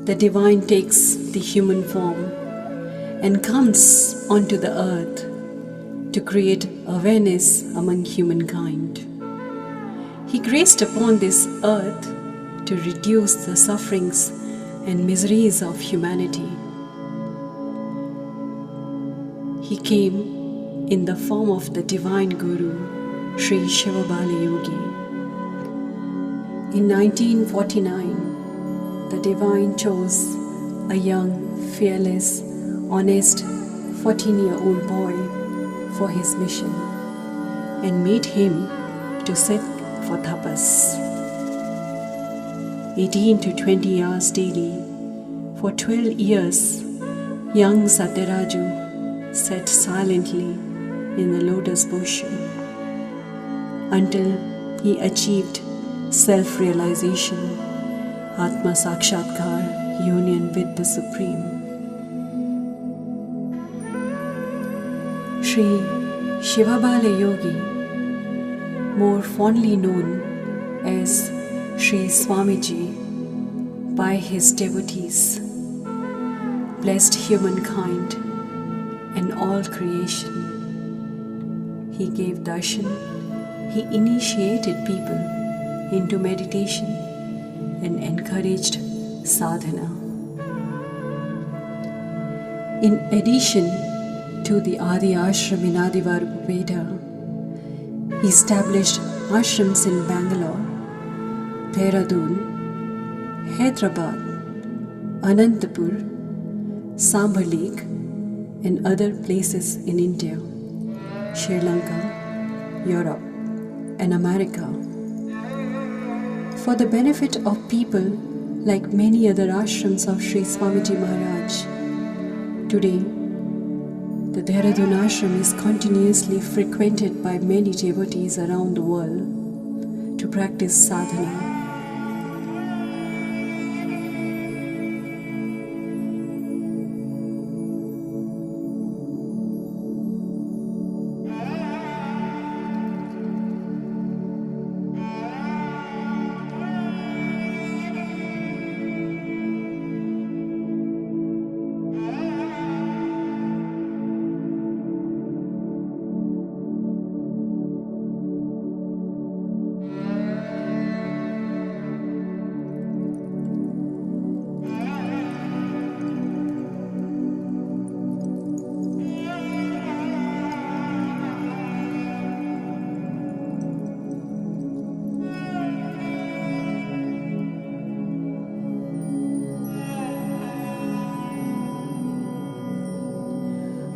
the divine takes the human form and comes onto the earth to create awareness among humankind. He graced upon this earth to reduce the sufferings and miseries of humanity. He came in the form of the divine Guru, Shri Shivabala-Yogi. In 1949, the divine chose a young, fearless, honest 14-year-old boy for his mission and made him to sit for tapas. 18 to 20 hours daily. For 12 years, young Satyaraju sat silently in the lotus position until he achieved self-realization, Atma Sakshatkar, union with the Supreme. Shri Shivabala-Yogi, more fondly known as Shri Swamiji by his devotees, blessed humankind and all creation. He gave darshan, he initiated people into meditation and encouraged sadhana. In addition to the Adi Ashram in Adivarupeta, he established ashrams in Bangalore, Dehradun, Hyderabad, Anantapur, Sambalik, and other places in India, Sri Lanka, Europe, and America. For the benefit of people like many other ashrams of Sri Swamiji Maharaj, today the Dehradun ashram is continuously frequented by many devotees around the world to practice sadhana.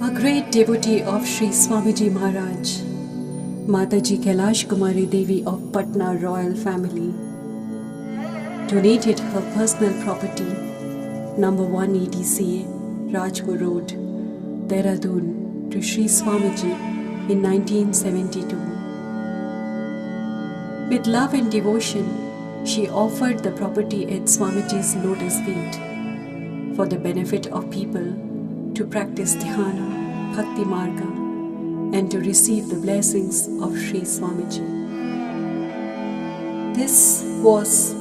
A great devotee of Sri Swamiji Maharaj, Mataji Kailash Kumari Devi of Patna royal family, donated her personal property, number 180 CA, Rajpur Road, Dehradun, to Sri Swamiji in 1972. With love and devotion, she offered the property at Swamiji's lotus feet for the benefit of people to practice dhyana, bhakti marga, and to receive the blessings of Sri Swamiji. This was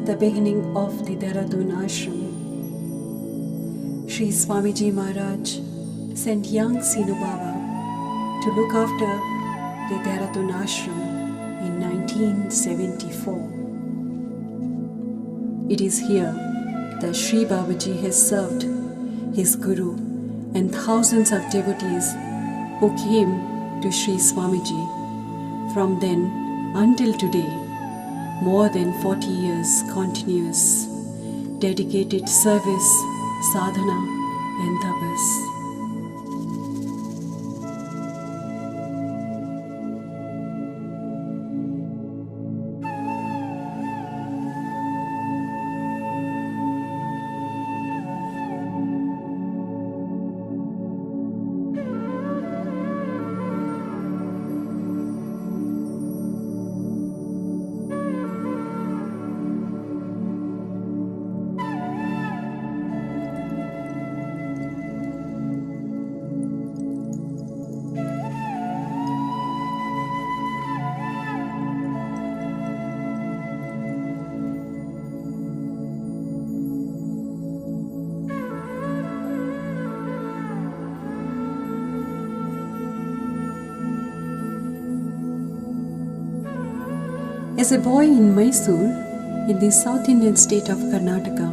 the beginning of the Dehradun ashram. Sri Swamiji Maharaj sent young Sinu Baba to look after the Dehradun ashram in 1974. It is here that Shri Babaji has served his Guru and thousands of devotees who came to Sri Swamiji. From then until today, more than 40 years continuous, dedicated service, sadhana and tapas. As a boy in Mysore, in the South Indian state of Karnataka,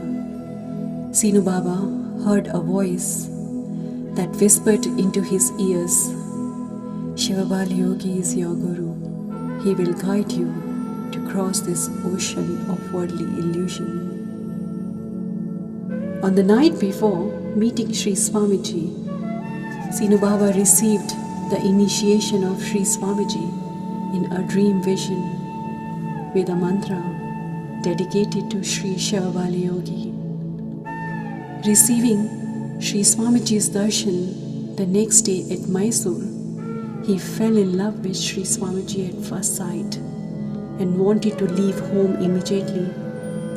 Sinu Baba heard a voice that whispered into his ears, Shivabala-Yogi is your Guru. He will guide you to cross this ocean of worldly illusion. On the night before meeting Shri Swamiji, Sinu Baba received the initiation of Shri Swamiji in a dream vision with a mantra dedicated to Shri Shivabala-Yogi. Receiving Shri Swamiji's darshan the next day at Mysore, he fell in love with Shri Swamiji at first sight and wanted to leave home immediately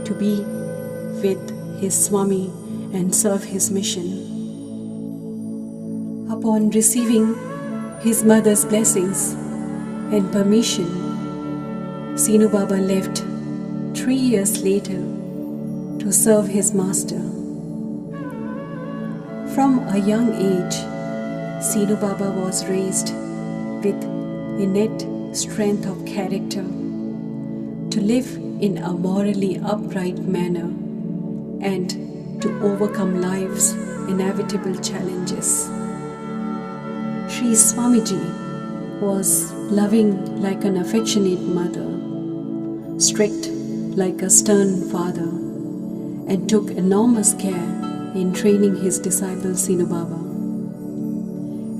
to be with his Swami and serve his mission. Upon receiving his mother's blessings and permission, Sinu Baba left 3 years later to serve his master. From a young age, Sinu Baba was raised with innate strength of character to live in a morally upright manner and to overcome life's inevitable challenges. Shri Swamiji was loving like an affectionate mother, strict like a stern father, and took enormous care in training his disciple Sinu Baba.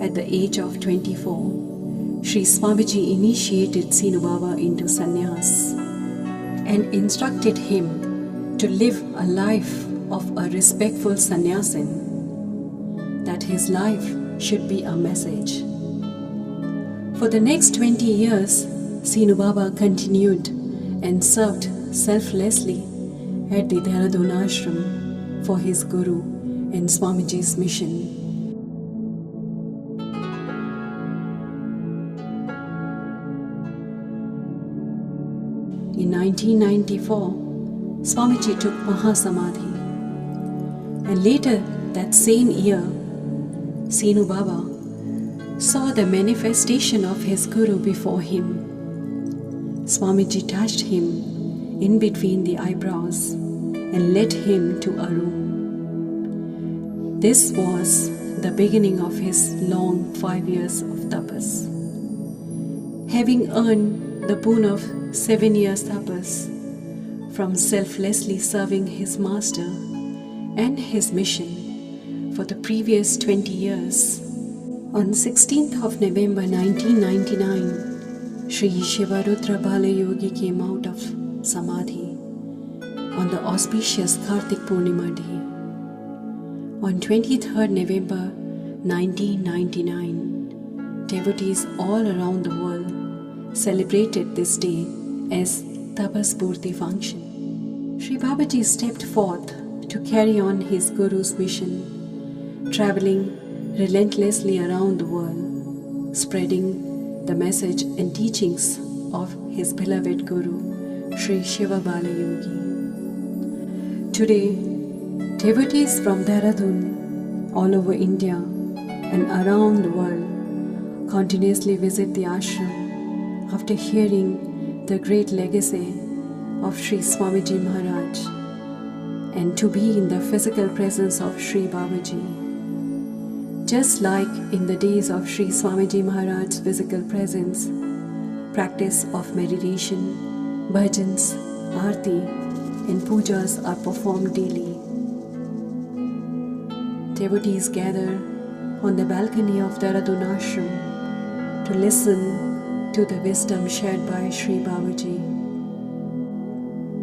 At the age of 24, Shri Swamiji initiated Sinu Baba into sannyas and instructed him to live a life of a respectful sannyasin, that his life should be a message. For the next 20 years, Sinu Baba continued and served selflessly at the Dehradun ashram for his Guru and Swamiji's mission. In 1994, Swamiji took Mahasamadhi, and later that same year, Sinu Baba saw the manifestation of his Guru before him. Swamiji touched him in between the eyebrows and led him to a room. This was the beginning of his long 5 years of tapas. Having earned the boon of 7 years tapas from selflessly serving his master and his mission for the previous 20 years, on 16th of November 1999, Shri Shivarudra-Balayogi came out of Samadhi on the auspicious Kartik Purnima day. On 23rd November 1999, devotees all around the world celebrated this day as Tapas Purti function. Shri Babaji stepped forth to carry on his Guru's mission, traveling relentlessly around the world, spreading the message and teachings of his beloved Guru, Shri Shivabala-Yogi. Today, devotees from Dehradun, all over India and around the world, continuously visit the ashram after hearing the great legacy of Shri Swamiji Maharaj and to be in the physical presence of Shri Babaji. Just like in the days of Shri Swamiji Maharaj's physical presence, practice of meditation, bhajans, aarti and pujas are performed daily. Devotees gather on the balcony of Dehradun ashram to listen to the wisdom shared by Shri Babaji.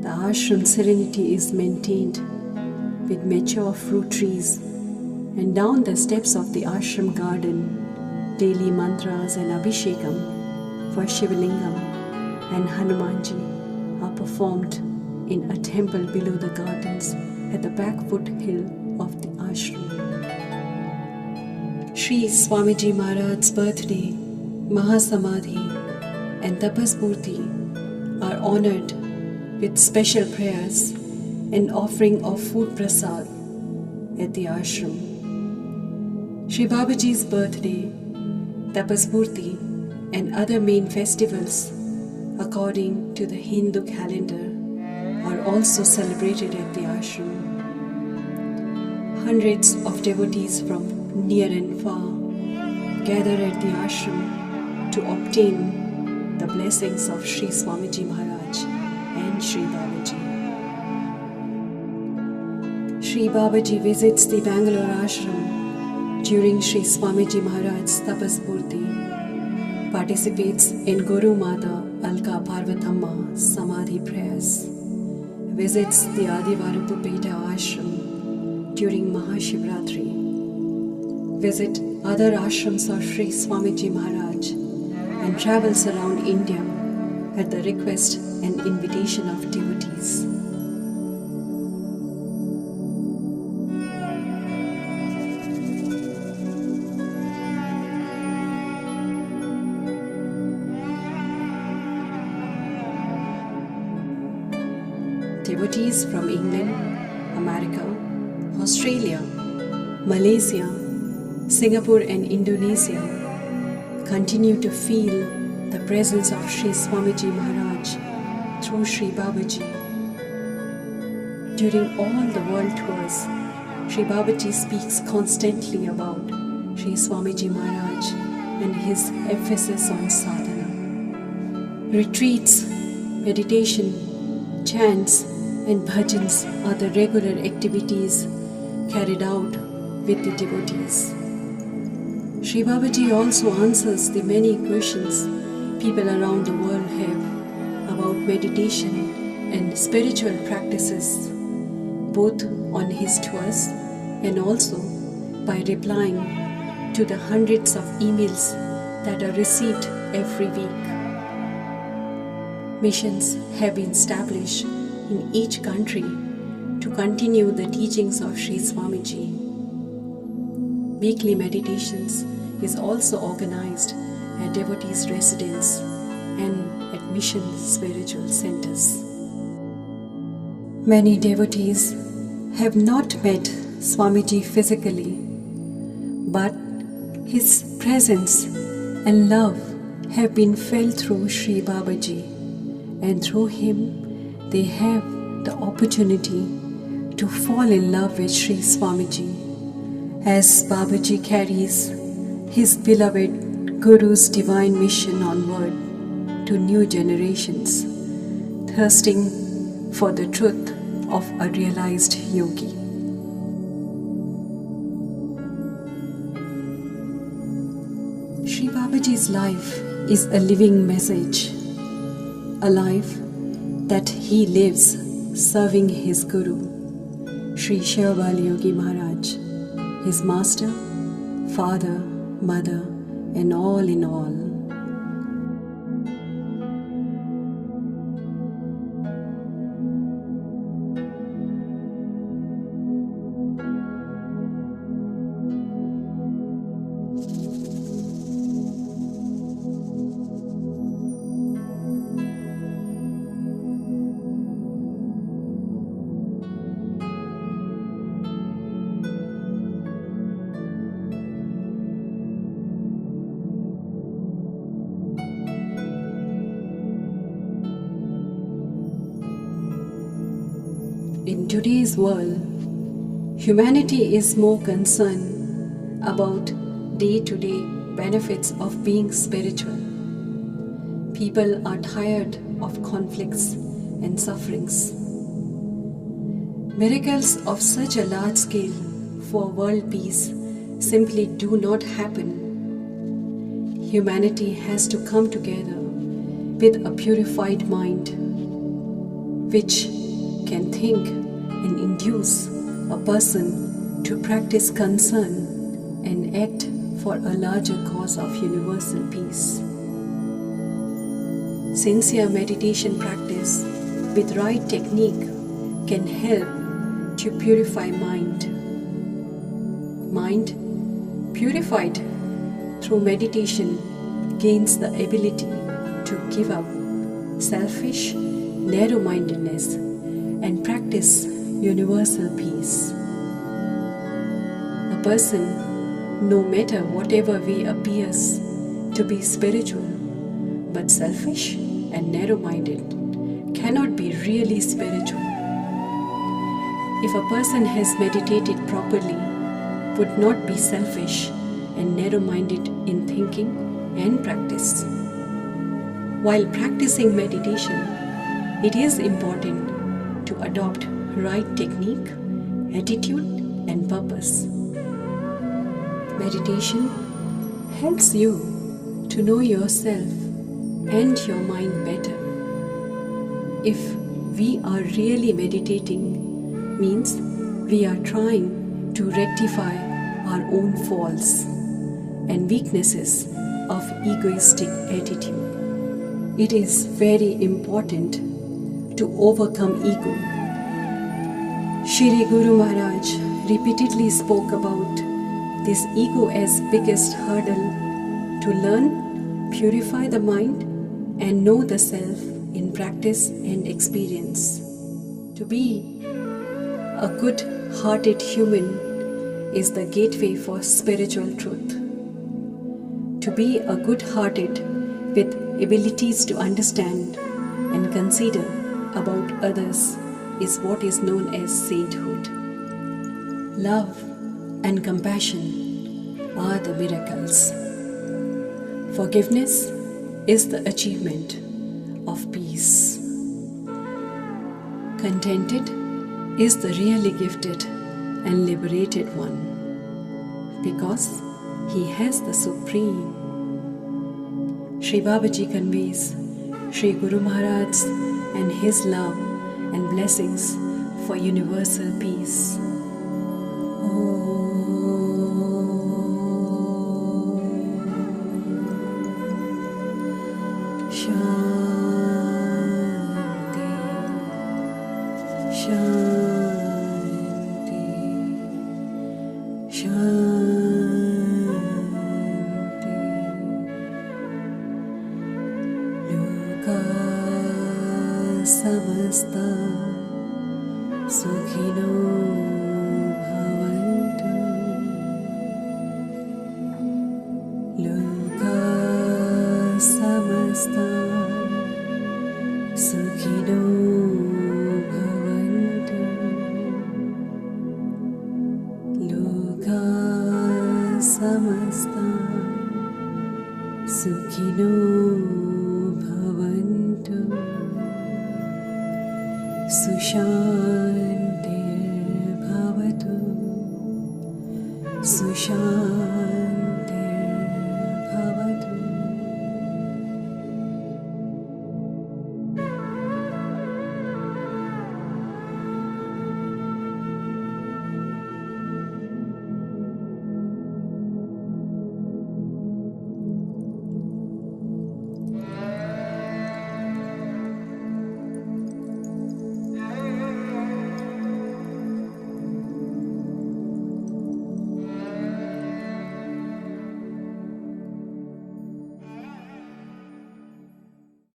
The ashram serenity is maintained with mature fruit trees, and down the steps of the ashram garden, daily mantras and abhishekam for Shivalingam and Hanumanji are performed in a temple below the gardens at the back foothill of the ashram. Shri Swamiji Maharaj's birthday, Mahasamadhi and Tapas Purti are honored with special prayers and offering of food prasad at the ashram. Shri Babaji's birthday, Tapas Purti and other main festivals according to the Hindu calendar, are also celebrated at the ashram. Hundreds of devotees from near and far gather at the ashram to obtain the blessings of Shri Swamiji Maharaj and Shri Babaji. Shri Babaji visits the Bangalore ashram during Shri Swamiji Maharaj's Tapaspurti, participates in Guru Mata Alka Parvathamma Samadhi prayers, visits the Adivarupupeta ashram during Mahashivratri, visit other ashrams of Shri Swamiji Maharaj, and travels around India at the request and invitation of devotees. Devotees from England, America, Australia, Malaysia, Singapore and Indonesia continue to feel the presence of Shri Swamiji Maharaj through Shri Babaji. During all the world tours, Shri Babaji speaks constantly about Shri Swamiji Maharaj and his emphasis on sadhana. Retreats, meditation, chants and bhajans are the regular activities carried out with the devotees. Shri Babaji also answers the many questions people around the world have about meditation and spiritual practices, both on his tours and also by replying to the hundreds of emails that are received every week. Missions have been established in each country to continue the teachings of Shri Swamiji. Weekly meditations is also organized at devotees' residence and at mission spiritual centers. Many devotees have not met Swamiji physically, but his presence and love have been felt through Shri Babaji, and through him they have the opportunity to fall in love with Shri Swamiji, as Babaji carries his beloved Guru's divine mission onward to new generations, thirsting for the truth of a realized yogi. Shri Babaji's life is a living message, a life that he lives serving his Guru, Shri Shivabala-Yogi Maharaj, his master, father, mother, and all in all. In today's world, humanity is more concerned about day-to-day benefits of being spiritual. People are tired of conflicts and sufferings. Miracles of such a large scale for world peace simply do not happen. Humanity has to come together with a purified mind, which can think and induce a person to practice concern and act for a larger cause of universal peace. Sincere meditation practice with right technique can help to purify mind. Mind purified through meditation gains the ability to give up selfish, narrow-mindedness and practice universal peace. A person, no matter whatever way appears to be spiritual but selfish and narrow-minded cannot be really spiritual. If a person has meditated properly, would not be selfish and narrow-minded in thinking and practice. While practicing meditation, it is important to adopt right technique, attitude, and purpose. Meditation helps you to know yourself and your mind better. If we are really meditating, means we are trying to rectify our own faults and weaknesses of egoistic attitude. It is very important to overcome ego. Shri Guru Maharaj repeatedly spoke about this ego as biggest hurdle to learn, purify the mind, and know the self in practice and experience. To be a good-hearted human is the gateway for spiritual truth. To be a good-hearted with abilities to understand and consider about others is what is known as sainthood. Love and compassion are the miracles. Forgiveness is the achievement of peace. Contented is the really gifted and liberated one, because he has the supreme. Shri Babaji conveys Shri Guru Maharaj and his love and blessings for universal peace. Shanti, Shanti, Shanti. Loka samasta sukhino bhavantu. Loka samasta sukhino bhavantu. Loka samasta sukhino bhavantu. Sushanti.